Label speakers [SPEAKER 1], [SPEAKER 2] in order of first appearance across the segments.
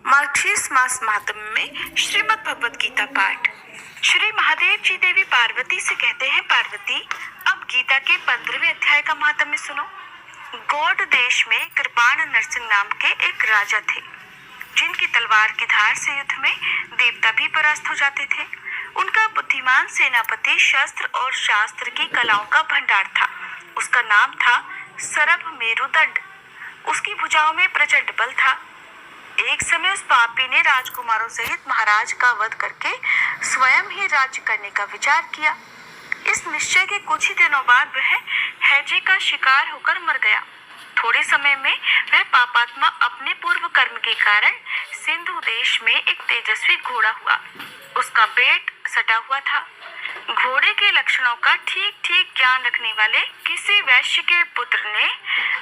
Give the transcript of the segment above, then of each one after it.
[SPEAKER 1] Marxist मास महात्म्य में श्रीमद् भगवत गीता पाठ। श्री महादेव जी देवी पार्वती से कहते हैं, पार्वती अब गीता के 15वें अध्याय का महात्म्य सुनो। गौड़ देश में कृपाण नरसिंह नाम के एक राजा थे, जिनकी तलवार की धार से युद्ध में देवता भी परास्त हो जाते थे। उनका बुद्धिमान सेनापति शस्त्र और शास्त्र की कलाओं का भंडार था। उसका नाम था सरभ मेरुदंड। उसकी भुजाओं में प्रचंड बल था। एक समय उस पापी ने राजकुमारों सहित महाराज का वध करके स्वयं ही राज्य करने का विचार किया। इस निश्चय के कुछ ही दिनों बाद वह हैजे का शिकार होकर मर गया। थोड़े समय में वह पापात्मा अपने पूर्व कर्म के कारण सिंधु देश में एक तेजस्वी घोड़ा हुआ। उसका पेट सटा हुआ था। घोड़े के लक्षणों का ठीक ठीक ज्ञान रखने वाले किसी वैश्य के पुत्र ने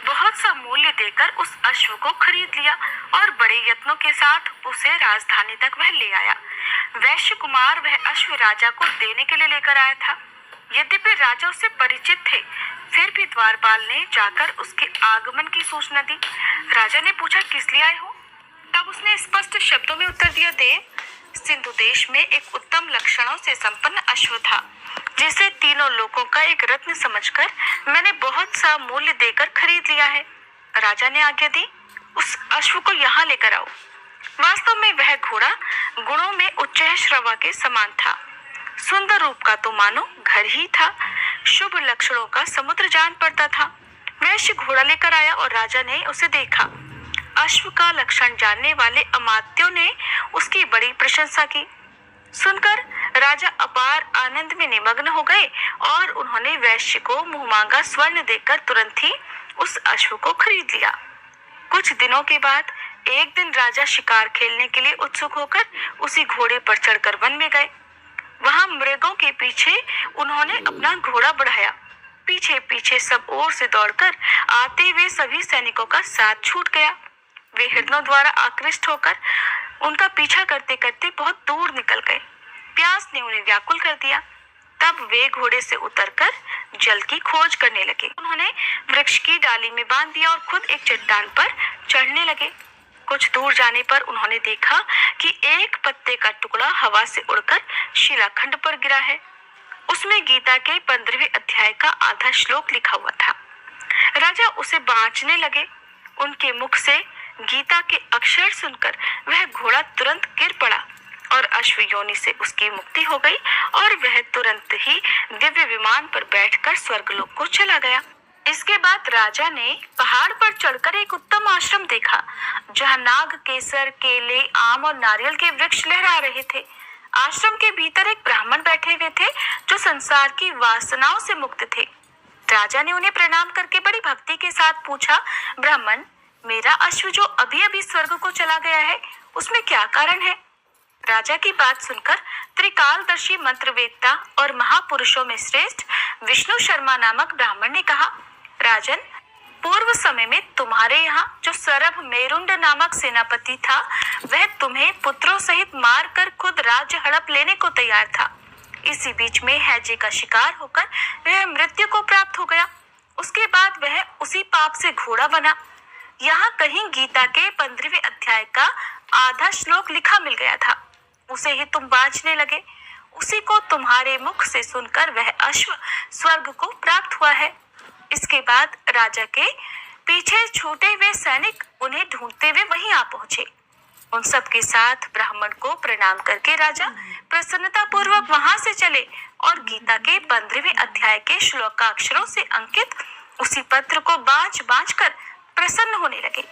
[SPEAKER 1] बहुत सा मूल्य देकर उस अश्व को खरीद लिया और बड़े यत्नों के साथ उसे राजधानी तक वह ले आया। वैश्य कुमार वह अश्व राजा को देने के लिए लेकर आया था। यद्यपि राजा उससे परिचित थे, फिर भी द्वारपाल ने जाकर उसके आगमन की सूचना दी। राजा ने पूछा, किस लिए आए हो? तब उसने स्पष्ट शब्दों में उत्तर दिया, देव, सिंधु देश में एक उत्तम लक्षणों से संपन्न अश्व था, जिसे तीनों लोगों का एक रत्न समझकर मैंने बहुत सा मूल्य देकर खरीद लिया है। राजा ने आज्ञा दी, उस अश्व को यहाँ लेकर आओ। वास्तव में वह घोड़ा गुणों में उच्च श्रवा के समान था। सुंदर रूप का तो मानो घर ही था। शुभ लक्षणों का समुद्र जान पड़ता था। वैश्य घोड़ा लेकर आया और राजा ने उसे देखा। अश्व का लक्षण जानने वाले अमात्यों ने उसकी बड़ी प्रशंसा की। सुनकर राजा अपार आनंद में निमग्न हो गए और उन्होंने वैश्य को मुहमांगा स्वर्ण देकर तुरंत ही उस अश्व को खरीद लिया। कुछ दिनों के बाद एक दिन राजा शिकार खेलने के लिए उत्सुक होकर उसी घोड़े पर चढ़कर वन में गए। वहां मृगों के पीछे उन्होंने अपना घोड़ा बढ़ाया। पीछे पीछे सब ओर से दौड़कर आते हुए सभी सैनिकों का साथ छूट गया। वे हिरणों द्वारा आकृष्ट होकर उनका पीछा करते करते बहुत दूर निकल गए। प्यास ने उन्हें व्याकुल कर दिया। तब वे घोड़े से उतरकर जल की खोज करने लगे। उन्होंने वृक्ष की डाली में बांध दिया और खुद एक चट्टान पर चढ़ने लगे। कुछ दूर जाने पर उन्होंने देखा कि एक पत्ते का टुकड़ा हवा से उड़कर शिलाखंड पर गिरा है। उसमें गीता के 15वें अध्याय का आधा श्लोक लिखा हुआ था। राजा उसे बांचने लगे। उनके मुख से गीता के अक्षर सुनकर वह घोड़ा तुरंत गिर पड़ा और अश्व योनि से उसकी मुक्ति हो गई और वह तुरंत ही दिव्य विमान पर बैठकर स्वर्गलोक को चला गया। इसके बाद राजा ने पहाड़ पर चढ़कर एक उत्तम आश्रम देखा, जहाँ नाग, केसर, केले, आम और नारियल के वृक्ष लहरा रहे थे। आश्रम के भीतर एक ब्राह्मण बैठे हुए थे, जो संसार की वासनाओं से मुक्त थे। राजा ने उन्हें प्रणाम करके बड़ी भक्ति के साथ पूछा, ब्राह्मण, मेरा अश्व जो अभी अभी स्वर्ग को चला गया है, उसमें क्या कारण है? राजा की बात सुनकर त्रिकालदर्शी मंत्रवेत्ता और महापुरुषों में श्रेष्ठ विष्णु शर्मा नामक ब्राह्मण ने कहा, राजन, पूर्व समय में तुम्हारे यहाँ जो सरभ मेरुंड नामक सेनापति था, वह तुम्हें पुत्रों सहित मार कर खुद राज्य हड़प लेने को तैयार था। इसी बीच में हैजे का शिकार होकर वह मृत्यु को प्राप्त हो गया। उसके बाद वह उसी पाप से घोड़ा बना। यहाँ कहीं गीता के 15वें अध्याय का आधा श्लोक लिखा मिल गया था। उसे ही तुम बांचने लगे। उसी को तुम्हारे मुख से सुनकर वह अश्व स्वर्ग को प्राप्त हुआ है। इसके बाद राजा के पीछे छूटे हुए सैनिक उन्हें ढूंढते हुए वहीं आ पहुंचे। उन सब के साथ ब्राह्मण को प्रणाम करके राजा प्रसन्नता पूर्वक वहां से चले और गीता के 15वें अध्याय के श्लोकाक्षरों से अंकित उसी पत्र को बाँच बाँच कर प्रसन्न होने लगे।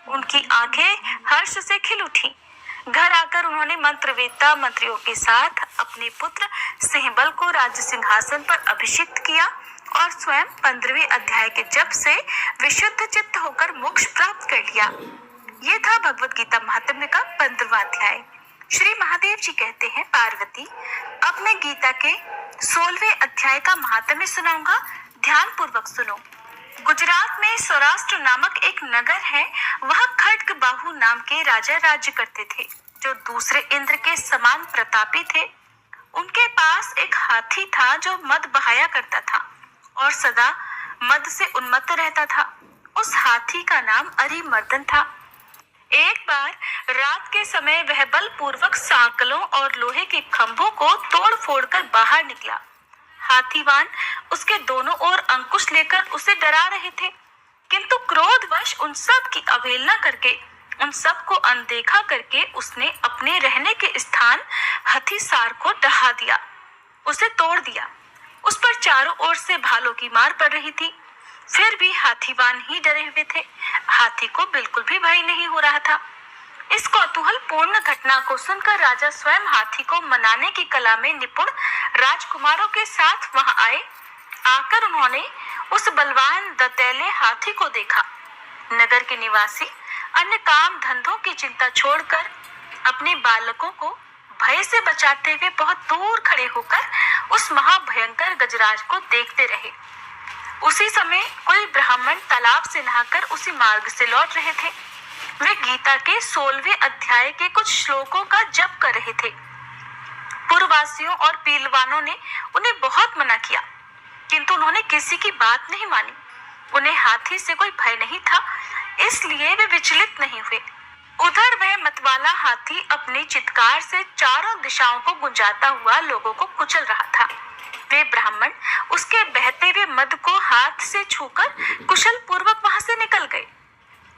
[SPEAKER 1] उनकी आंखें हर्ष से खिल उठी। घर आकर उन्होंने मंत्रवेत्ता मंत्रियों के साथ अपने पुत्र सिंहबल को राज्य सिंहासन पर अभिषिक्त किया और स्वयं 15वें अध्याय के जप से विशुद्ध चित्त होकर मोक्ष प्राप्त कर लिया। ये था भगवत गीता महात्म्य का 15वां अध्याय। श्री महादेव जी कहते हैं, पार्वती, अब मैं गीता के 16वें अध्याय का महात्म्य सुनाऊंगा, ध्यान पूर्वक सुनो। गुजरात में सौराष्ट्र नामक एक नगर है। वह खड्ग बाहु नाम के राजा राज्य करते थे, जो दूसरे इंद्र के समान प्रतापी थे। उनके पास एक हाथी था जो मद बहाया करता था और सदा मद से उन्मत्त रहता था। उस हाथी का नाम अरिमर्दन था। एक बार रात के समय वह बलपूर्वक सांकलों और लोहे के खंभों को तोड़ फोड़ कर बाहर निकला। हाथीवान उसके दोनों ओर अंकुश लेकर उसे डरा रहे थे, किंतु क्रोधवश उन सब की अवहेलना करके, उन सब को अनदेखा करके उसने अपने रहने के स्थान हथीसार को ढहा दिया, उसे तोड़ दिया। उस पर चारों ओर से भालों की मार पड़ रही थी, फिर भी हाथीवान ही डरे हुए थे। हाथी को बिल्कुल भी भय नहीं हो रहा था। इस कौतूहल पूर्ण घटना को सुनकर राजा स्वयं हाथी को मनाने की कला में निपुण राजकुमारों के साथ वहां आए। आकर उन्होंने उस बलवान दंतैले हाथी को देखा। नगर के निवासी अन्य काम धंधों की चिंता छोड़कर अपने बालकों को भय से बचाते हुए बहुत दूर खड़े होकर उस महाभयंकर गजराज को देखते रहे। उसी समय कोई ब्राह्मण तालाब से नहाकर उसी मार्ग से लौट रहे थे। वे गीता के 16वें अध्याय के कुछ श्लोकों का जप कर रहे थे। पूर्ववासियों और पीलवानों ने उन्हें बहुत मना किया, किंतु उन्होंने किसी की बात नहीं मानी। उन्हें हाथी से कोई भय नहीं था, इसलिए वे विचलित नहीं हुए। उधर वह मतवाला हाथी अपनी चित्कार से चारों दिशाओं को गुंजाता हुआ लोगों को कुचल रहा था। वे ब्राह्मण उसके बहते हुए मद को हाथ से छूकर कुशल पूर्वक वहां से निकल गए।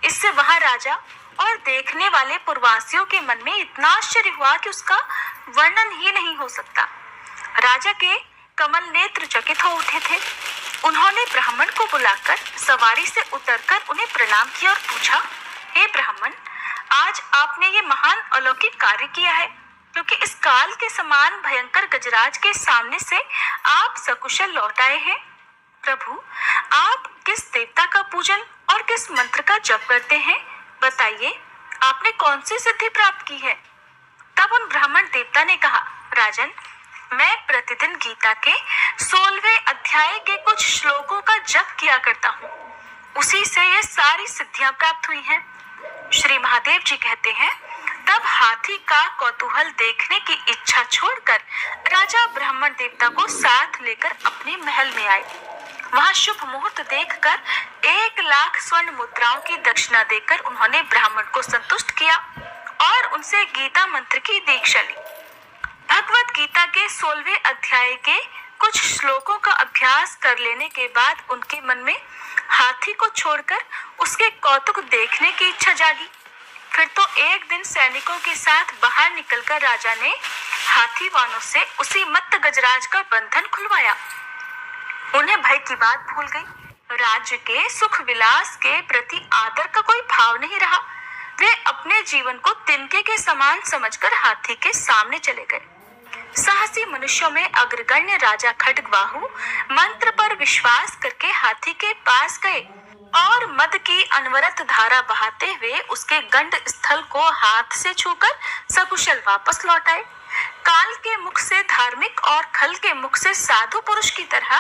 [SPEAKER 1] इससे वहां राजा और देखने वाले पूर्ववासियों के मन में इतना आश्चर्य हुआ कि उसका वर्णन ही नहीं हो सकता। राजा के कमल नेत्र चकित हो उठे थे। उन्होंने ब्राह्मण को बुलाकर सवारी से उतरकर उन्हें प्रणाम किया और पूछा, हे ब्राह्मण, आज आपने ये महान अलौकिक कार्य किया है, क्योंकि इस काल के समान भयंकर गजराज के सामने से आप सकुशल लौट आए हैं। प्रभु, आप किस देवता का पूजन और किस मंत्र का जप करते हैं? बताइए, आपने कौन सी सिद्धि प्राप्त की है? तब उन ब्राह्मण देवता ने कहा, राजन, मैं प्रतिदिन गीता के 16वें अध्याय के कुछ श्लोकों का जप किया करता हूँ। उसी से ये सारी सिद्धियां प्राप्त हुई हैं। श्री महादेव जी कहते हैं, तब हाथी का कौतूहल देखने की इच्छा छोड़कर राजा ब्राह्मण देवता को साथ लेकर अपने महल में आए। वहां शुभ मुहूर्त देखकर 1,00,000 स्वर्ण मुद्राओं की दक्षिणा देकर उन्होंने ब्राह्मण को संतुष्ट किया और उनसे गीता मंत्र की दीक्षा ली। भगवत गीता के 16वें अध्याय के कुछ श्लोकों का अभ्यास कर लेने के बाद उनके मन में हाथी को छोड़कर उसके कौतुक देखने की इच्छा जागी। फिर तो एक दिन सैनिकों के साथ बाहर निकलकर राजा ने हाथीवानों से उसी मत्त गजराज का बंधन खुलवाया। उन्हें भय की बात भूल गई। राज्य के सुख विलास के प्रति आदर का कोई भाव नहीं रहा। वे अपने जीवन को तिनके के समान समझकर हाथी के सामने चले गए। साहसी मनुष्यों में अग्रगण्य राजा खड्गवाहु मंत्र पर विश्वास करके हाथी के पास गए और मद की अनवरत धारा बहाते हुए उसके गंड स्थल को हाथ से छूकर सकुशल वापस लौट आए। काल के मुख से धार्मिक और खल के मुख से साधु पुरुष की तरह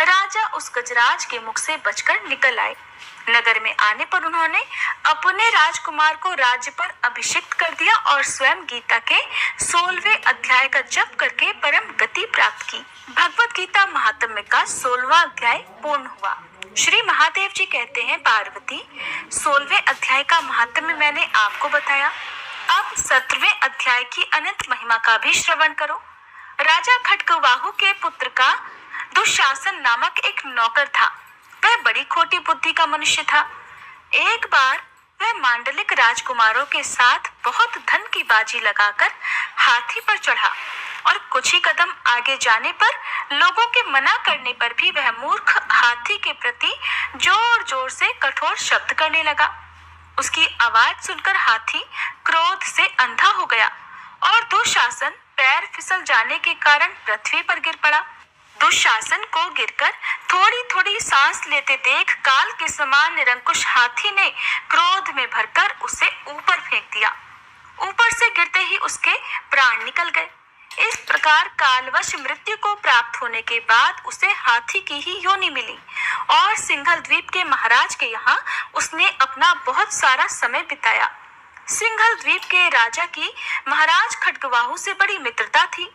[SPEAKER 1] राजा उस गजराज के मुख से बचकर निकल आए। नगर में आने पर उन्होंने अपने राजकुमार को राज्य पर अभिषिक्त कर दिया और स्वयं गीता के 16वें अध्याय का जप करके परम गति प्राप्त की। भगवत गीता महात्म्य का 16वां अध्याय पूर्ण हुआ। श्री महादेव जी कहते हैं, पार्वती, 16वें अध्याय का महात्म्य मैंने आपको बताया। अब 17वें अध्याय की अनंत महिमा का भी श्रवण करो। राजा खड्गवाहु के पुत्र का दुशासन नामक एक नौकर था। वह बड़ी खोटी बुद्धि का मनुष्य था। एक बार वह मांडलिक राजकुमारों के साथ बहुत धन की बाजी लगाकर हाथी पर चढ़ा और कुछ ही कदम आगे जाने पर लोगों के मना करने पर भी वह मूर्ख हाथी के प्रति जोर जोर से कठोर शब्द करने लगा। उसकी आवाज सुनकर हाथी क्रोध से अंधा हो गया और दुशासन पैर फिसल जाने के कारण पृथ्वी पर गिर पड़ा। दुशासन को गिरकर थोड़ी थोड़ी सांस लेते देख काल के समान निरंकुश हाथी ने क्रोध में भरकर उसे ऊपर फेंक दिया। ऊपर से गिरते ही उसके प्राण निकल गए। इस प्रकार कालवश मृत्यु को प्राप्त होने के बाद उसे हाथी की ही योनि मिली और सिंघल द्वीप के महाराज के यहाँ उसने अपना बहुत सारा समय बिताया। सिंघल द्वीप के राजा की महाराज खड्गवाहु से बड़ी मित्रता थी,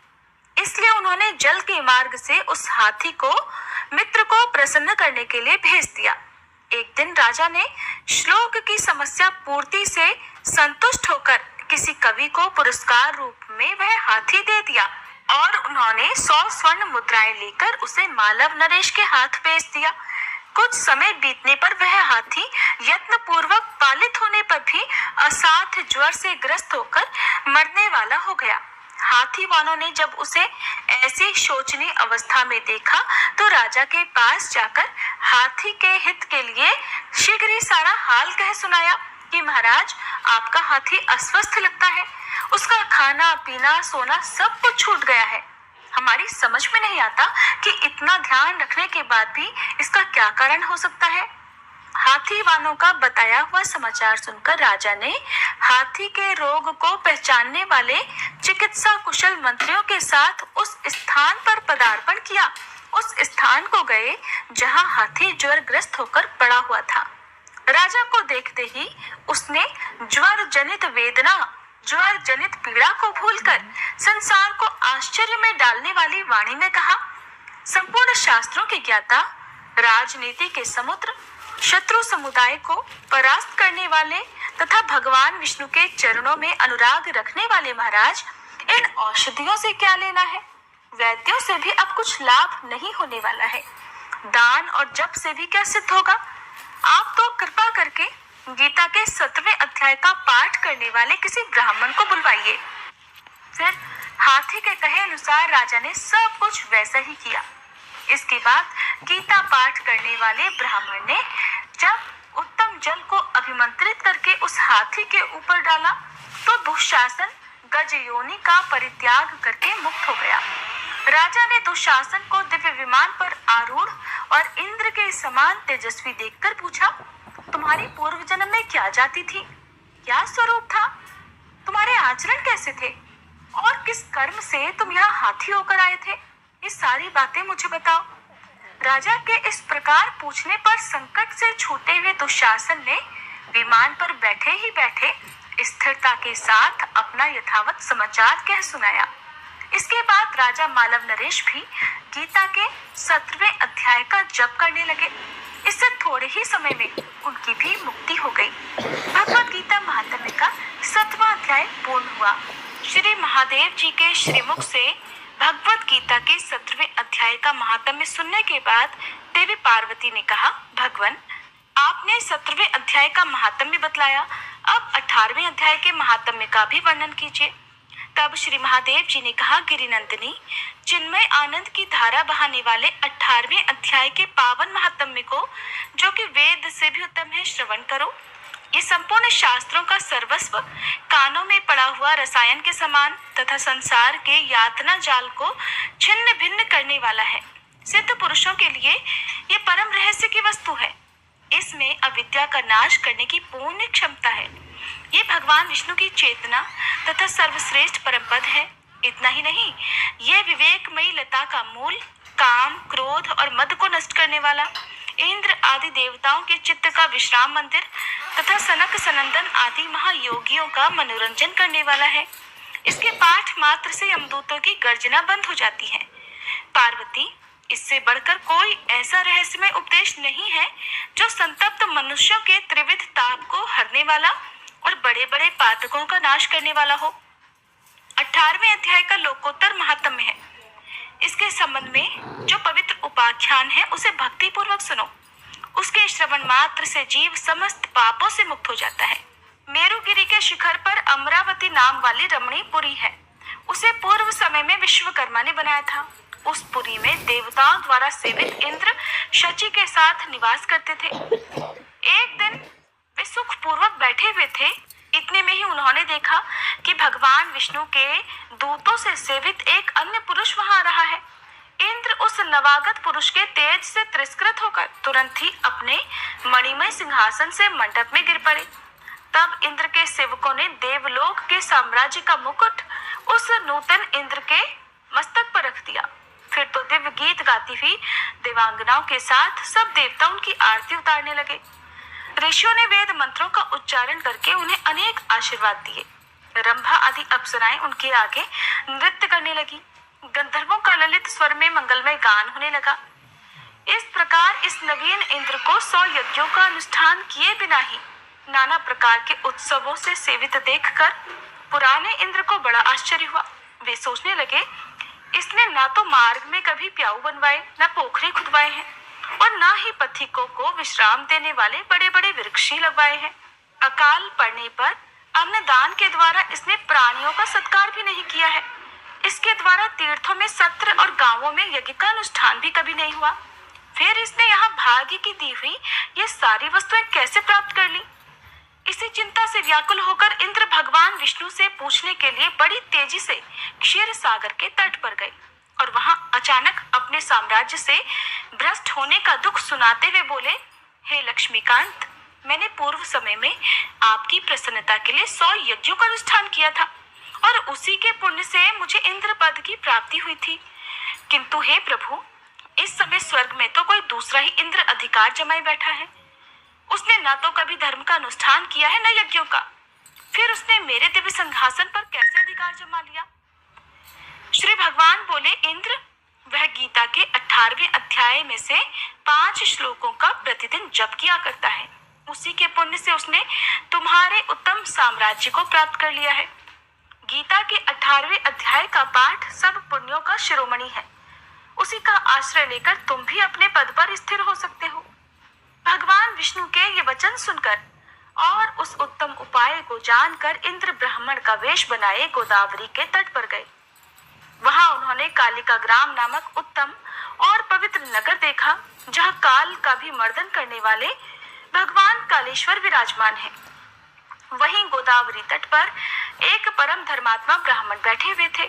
[SPEAKER 1] इसलिए उन्होंने जल के मार्ग से उस हाथी को मित्र को प्रसन्न करने के लिए भेज दिया। एक दिन राजा ने श्लोक की समस्या पूर्ति से संतुष्ट होकर किसी कवि को पुरस्कार रूप में वह हाथी दे दिया और उन्होंने 100 स्वर्ण मुद्राएं लेकर उसे मालव नरेश के हाथ भेज दिया। कुछ समय बीतने पर वह हाथी यत्न पूर्वक पालित होने पर भी असाध्य ज्वर से ग्रस्त होकर मरने वाला हो गया। हाथी वालों ने जब उसे ऐसी शोचनीय अवस्था में देखा तो राजा के पास जाकर हाथी के हित के लिए शीघ्र ही सारा हाल कह सुनाया कि महाराज, आपका हाथी अस्वस्थ लगता है, उसका खाना पीना सोना सब कुछ छूट गया है। हमारी समझ में नहीं आता कि इतना ध्यान रखने के बाद भी इसका क्या कारण हो सकता है। हाथी वालों का बताया हुआ समाचार सुनकर राजा ने हाथी के रोग को पहचानने वाले चिकित्सा कुशल मंत्रियों के साथ उस स्थान पर पदार्पण किया। उस स्थान को गए जहां हाथी ज्वरग्रस्त होकर पड़ा हुआ था। राजा को देखते ही उसने ज्वर जनित वेदना, ज्वर जनित पीड़ा को भूलकर संसार को आश्चर्य में डालने वाली वाणी में कहा, संपूर्ण शास्त्रों के ज्ञाता, राजनीति के समुद्र, शत्रु समुदाय को परास्त करने वाले तथा भगवान विष्णु के चरणों में अनुराग रखने वाले महाराज, इन औषधियों से क्या लेना है? वैद्यों से भी अब कुछ लाभ नहीं होने वाला है। दान और जप से भी क्या सिद्ध होगा? आप तो कृपा करके गीता के 7वें अध्याय का पाठ करने वाले किसी ब्राह्मण को बुलवाइए। फिर हाथी के कहे अनुसार राजा ने सब कुछ वैसा ही किया। इसके बाद गीता पाठ करने वाले ब्राह्मण ने जब उत्तम जल को अभिमंत्रित करके उस हाथी के ऊपर डाला तो दुशासन गज योनि का परित्याग करके मुक्त हो गया। राजा ने दुशासन को दिव्य विमान पर आरूढ़ और इंद्र के समान तेजस्वी देखकर पूछा, तुम्हारी पूर्व जन्म में क्या जाति थी? क्या स्वरूप था? तुम्हारे आचरण कैसे थे? और किस कर्म से तुम यहाँ हाथी होकर आए थे? ये सारी बातें मुझे बताओ। राजा के इस प्रकार पूछने पर संकट से छूटे हुए दुशासन ने विमान पर बैठे ही बैठे स्थिरता के साथ अपना यथावत समाचार कह सुनाया। इसके बाद राजा मालव नरेश भी गीता के 17वें अध्याय का जप करने लगे। इससे थोड़े ही समय में उनकी भी मुक्ति हो गई। भगवत गीता महात्म्य का 7वां अध्याय पूर्ण हुआ। श्री महादेव जी के श्रीमुख से भगवत गीता के 17वें अध्याय का महात्म्य सुनने के बाद देवी पार्वती ने कहा, भगवान, आपने 17वें अध्याय का महात्म्य बतलाया, अब 18वें अध्याय के महात्म्य का भी वर्णन कीजिए। तब श्री महादेव जी ने कहा, गिरिनंदिनी, चिन्मय आनंद की धारा बहाने वाले 18वें अध्याय के पावन महात्म्य को, जो कि वेद से भी उत्तम है, श्रवण करो। ये संपूर्ण शास्त्रों का सर्वस्व कानों में पड़ा हुआ रसायन के समान तथा संसार के यातना जाल को छिन्न भिन्न करने वाला है। सिद्ध पुरुषों के लिए ये परम रहस्य की वस्तु है। इसमें अविद्या का नाश करने की पूर्ण क्षमता है। ये भगवान विष्णु की चेतना तथा सर्वश्रेष्ठ परम पद है। इतना ही नहीं, यह विवेकमयी लता का मूल, काम, क्रोध और मद को नष्ट करने वाला, इंद्र आदि देवताओं के चित्त का विश्राम मंदिर तथा सनक सनंदन आदि महायोगियों का मनोरंजन करने वाला है। इसके पाठ मात्र से यमदूतों की गर्जना बंद हो जाती है। पार्वती, इससे बढ़कर कोई ऐसा रहस्यमय उपदेश नहीं है जो संतप्त मनुष्यों के त्रिविध ताप को हरने वाला और बड़े बड़े पातकों का नाश करने वाला हो। 18वें अध्याय का लोकोत्तर महात्म्य है। इसके संबंध में जो पवित्र उपाख्यान है उसे भक्ति पूर्वक सुनो। उसके श्रवण मात्र से जीव समस्त पापों से मुक्त हो जाता है। मेरुगिरी के शिखर पर अमरावती नाम वाली रमणीय पुरी है। उसे पूर्व समय में विश्वकर्मा ने बनाया था। उस पुरी में देवताओं द्वारा सेवित इंद्र शची के साथ निवास करते थे। एक दिन वे सुख पूर्वक बैठे हुए थे। इतने में ही उन्होंने देखा कि भगवान विष्णु के दूतों से सेवित एक अन्य पुरुष वहां आ रहा है। इंद्र उस नवागत पुरुष के तेज से तिरस्कृत होकर तुरंत ही अपने मणिमय सिंहासन से मंडप में गिर पड़े। तब इंद्र के सेवकों ने देवलोक के साम्राज्य का मुकुट उस नूतन इंद्र के मस्तक पर रख दिया। फिर तो दिव्य गीत गाती हुई देवांगनाओं के साथ सब देवता उनकी आरती उतारने लगे। ऋषियों ने वेद मंत्रों का उच्चारण करके उन्हें अनेक आशीर्वाद दिए। रंभा आदि अप्सराएं उनके आगे नृत्य करने लगी। गंधर्वों का ललित स्वर में मंगलमय गान होने लगा। इस प्रकार इस नवीन इंद्र को 100 यज्ञों का अनुष्ठान किए बिना ही नाना प्रकार के उत्सवों से सेवित देखकर पुराने इंद्र को बड़ा आश्चर्य हुआ। वे सोचने लगे, इसने ना तो मार्ग में कभी प्याऊ बनवाए, न पोखरे खुदवाए हैं और न ही पथिकों को विश्राम देने वाले बड़े बड़े वृक्ष ही लगवाए हैं। अकाल पड़ने पर अन्नदान के द्वारा इसने प्राणियों का सत्कार भी नहीं किया है। इसके द्वारा तीर्थों में सत्र और गांवों में यज्ञ का अनुष्ठान भी कभी नहीं हुआ। फिर इसने यहाँ भाग्य की दी हुई ये सारी वस्तुएं कैसे प्राप्त कर ली? इसी चिंता से व्याकुल होकर इंद्र भगवान विष्णु से पूछने के लिए बड़ी तेजी से क्षीर सागर के तट पर गए और वहां अचानक अपने साम्राज्य से भ्रष्ट होने का दुख सुनाते हुए बोले, हे लक्ष्मीकांत, मैंने पूर्व समय में आपकी प्रसन्नता के लिए 100 यज्ञों का अनुष्ठान किया था और उसी के पुण्य से मुझे इंद्र पद की प्राप्ति हुई थी। किंतु हे प्रभु, इस समय स्वर्ग में तो कोई दूसरा ही इंद्र अधिकार जमाए बैठा है। उसने न तो कभी धर्म का अनुष्ठान किया है न यज्ञों का, फिर उसने मेरे दिव्य सिंहासन पर कैसे अधिकार जमा लिया? श्री भगवान बोले, इंद्र, वह गीता के 18वें अध्याय में से 5 श्लोकों का प्रतिदिन जप किया करता है। उसी के पुण्य से उसने तुम्हारे उत्तम साम्राज्य को प्राप्त कर लिया है। गीता के 18वें अध्याय का पाठ सब पुण्यों का शिरोमणि है। उसी का आश्रय लेकर तुम भी अपने पद पर स्थिर हो सकते हो। भगवान विष्णु के ये वचन सुनकर और उस उत्तम उपाय को जानकर इंद्र ब्राह्मण का वेश बनाए गोदावरी के तट पर गए। वहां उन्होंने कालिका ग्राम नामक उत्तम और पवित्र नगर देखा, जहां काल का भी मर्दन करने वाले भगवान कालेश्वर विराजमान हैं। वहीं गोदावरी तट पर एक परम धर्मात्मा ब्राह्मण बैठे हुए थे,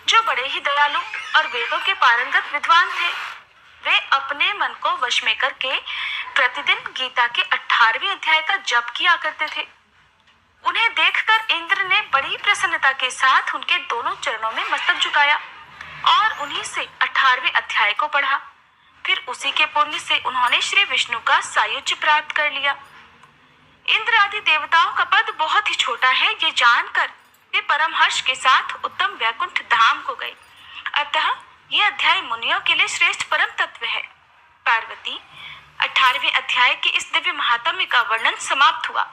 [SPEAKER 1] जो बड़े ही दयालु और वेदों के पारंगत विद्वान थे। वे अपने मन को वश में करके प्रतिदिन गीता के 18वें अध्याय का जप किया करते थे। उन्हें देखकर इंद्र ने बड़ी प्रसन्नता के साथ उनके दोनों चरणों में मस्तक झुकाया और उन्हीं से 18वें अध्याय को पढ़ा। फिर उसी के पुण्य से उन्होंने श्री विष्णु का सायुज्य प्राप्त कर लिया। इंद्र आदि देवताओं का पद बहुत ही छोटा है, ये जानकर वे परम हर्ष के साथ उत्तम वैकुंठ धाम को गए। अतः ये अध्याय मुनियों के लिए श्रेष्ठ परम तत्व है। पार्वती, 18वें अध्याय के इस दिव्य महात्म्य का वर्णन समाप्त हुआ।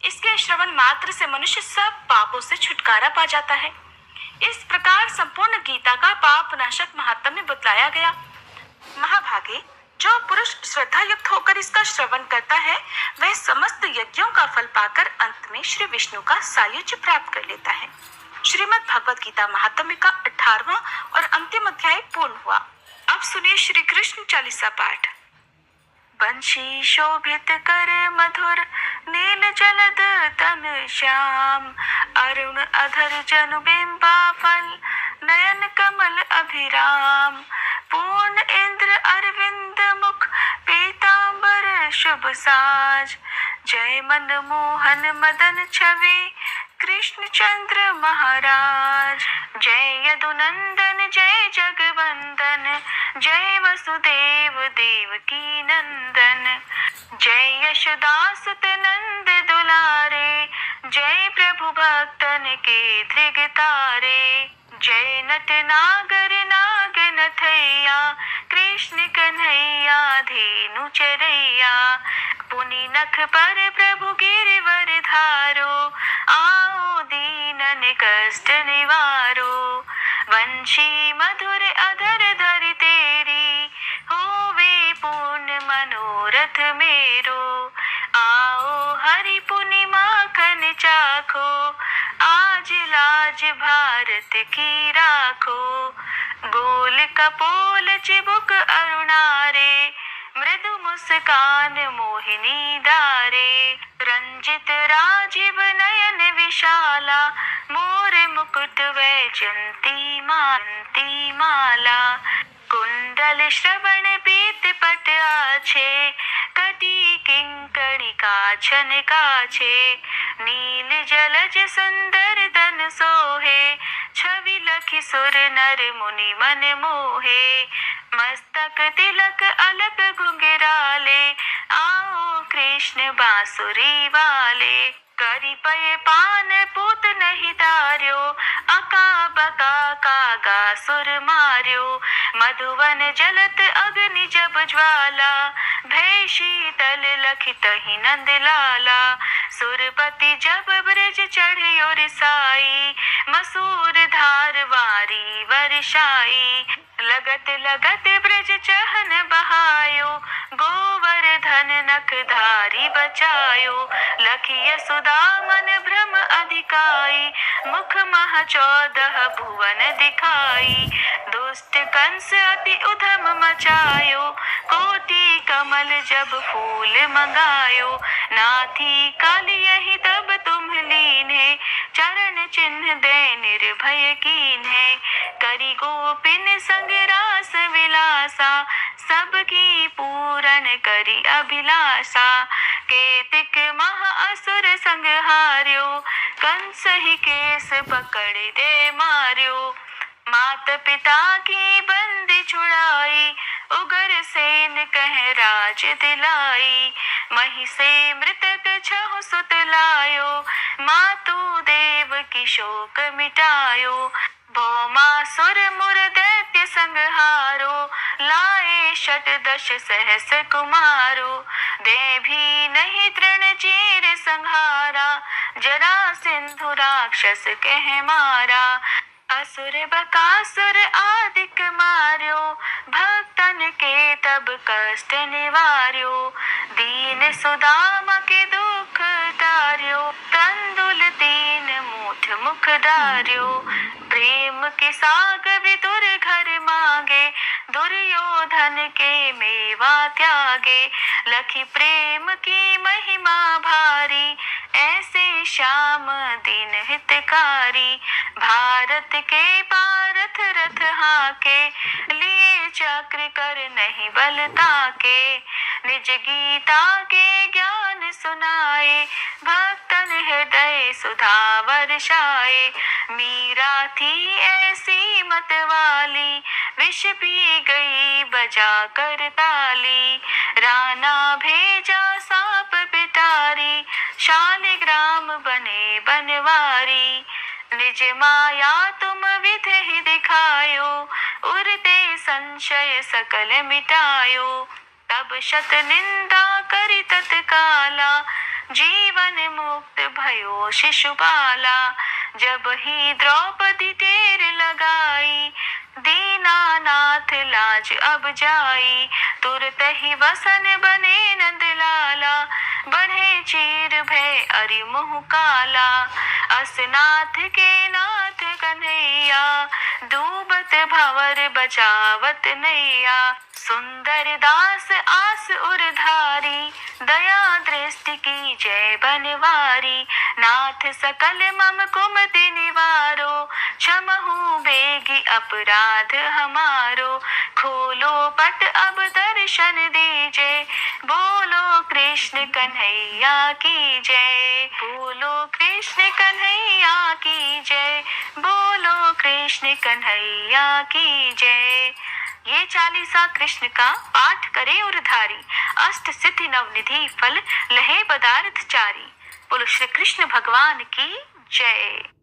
[SPEAKER 1] इसके श्रवण मात्र से मनुष्य सब पापों से छुटकारा पा जाता है। इस प्रकार संपूर्ण गीता का पाप नाशक महात्म्य बतलाया गया। महाभागे, जो पुरुष श्रद्धा युक्त होकर इसका श्रवण करता है, वह समस्त यज्ञों का फल पाकर अंत में श्री विष्णु का सायुज्य प्राप्त कर लेता है। श्रीमद् भगवद गीता महात्म्य का 18वां और अंतिम अध्याय पूर्ण हुआ। अब सुनिए श्री कृष्ण चालीसा पाठ। बंशी शोभित कर मधुर नील जलद तन श्याम, अरुण अधर जनु बिंबा फल नयन कमल अभिराम, पूर्ण इंद्र अरविंद मुख पीतांबर शुभ साज, जय मन मोहन मदन छवि कृष्ण चंद्र महाराज, जय यदुनंदन जय जगवंदन, जय वसुदेव देवकी नंदन, जय यशोदासुत नंद दुलारे, जय प्रभु भक्तन के धृग तारे, जय नट नागर नाग नथैया, कृष्ण कन्हैया धेनु चरैया, पुनि नख पर प्रभु गिरिवर धारो, आओ दीनन कष्ट निवारो, वंशी मधुर अधर धर तेरी, होवे पूर्ण मनोरथ मेरो, आओ हरि पुनि माखन चाखो, आज लाज भारत की राखो, गोल कपोल चिबुक अरुणारे, मृदु मुस्कान मोहिनी दारे, रंजित राजीव नयन विशाला, मोर मुकुट वैजंती माला, कुंडल श्रवण पीत पट आछे, कटी किंकणी काछन काछे, नील जलज सुंदर तन सोहे, छवि लखि सुर नर मुनि मन मोहे, मस्तक तिलक अलक घुंघराले, आओ कृष्ण बांसुरी वाले, करी पय पान पूत नहीं तार्यो, अकाब बका कागा सुर मार्यो, मधुवन जलत अग्नि जब ज्वाला, भय शीतल लखित ही नंद लाला। सुरपति जब ब्रज चढ़ियो रिसाई, मसूर धार वारी वर्षाई। लगत लगत ब्रज चहन बहायो, गोवर्धन नख धारी बचायो। लखिय सुदा मन भ्रम अधिकाई, मुख मह 14 भुवन दिखाई। दुष्ट कंस अति उधम मचायो, कोटि कमल जब फूल मंगायो। नाथी काली यही तब तुम लीन्हे, चरण चिन्ह दे निर्भय कीन्हे। करी गोपिन संग रास विलासा, सबकी पूरन करी अभिलाषा। केतिक महा असुर संग हार्यो, कंस ही केस पकड़ दे मार्यो। मात पिता की बंदी छुड़ाई, उगर सेन कह राज दिलाई। मही से मृतक छहु सुत लायो, मातु देव की शोक मिटायो। भौमासुर मुर दैत्य संहारो, लाए षटदश सहस कुमारो। दे भी नहीं तृण चीर संहारा, जरा सिंधु राक्षस कह मारा। असुर बकासुर आदिक मार्यो, भक्तन के तब कष्ट निवार्यो। दीन सुदामा के दुख तार्यो, तंदुल 3 मूठ मुख डार्यो। प्रेम के साग विदुर घर मांगे, दुर्योधन के मेवा त्यागे। लखी प्रेम की महिमा भारी, ऐसे श्याम दीन हितकारी। भारत के पारथ रथ हाके, लिए चक्र कर नहीं बल ताके। निज गीता के ज्ञान सुनाए, भक्तन हृदय सुधा वर्षाए। मीरा थी ऐसी मत वाली, विष पी गई बजा कर ताली। राना भेजा सांप पिटारी, शालिग्राम बने बनवारी। निज माया तुम विधि ही दिखायो, उरते संशय सकल मिटायो। तब शत निंदा करी तत्काला, जीवन मुक्त भयो शिशुपाला। जब ही द्रौपदी टेर लगाई, दीनानाथ लाज अब जाई। तुरत ही वसन बने नंदलाला, बढ़े चीर भय अरि मुँह काला। असनाथ के नाथ कन्हैया, डूबत भंवर बचावत नैया। सुंदर दास आस उरधारी, दया दृष्टि की जय बनवारी। नाथ सकल मम कुमति निवारो, क्षमहु बेगी अपराध हमारो। खोलो पट अब दर्शन दीजे, बोलो कृष्ण कन्हैया की जय। बोलो कृष्ण कन्हैया की जय, बोलो कृष्ण कन्हैया की जय। ये चालीसा कृष्ण का पाठ करे उरधारी, अष्ट सिद्धि नवनिधि फल लहे पदार्थ चारी। बोलो श्री कृष्ण भगवान की जय।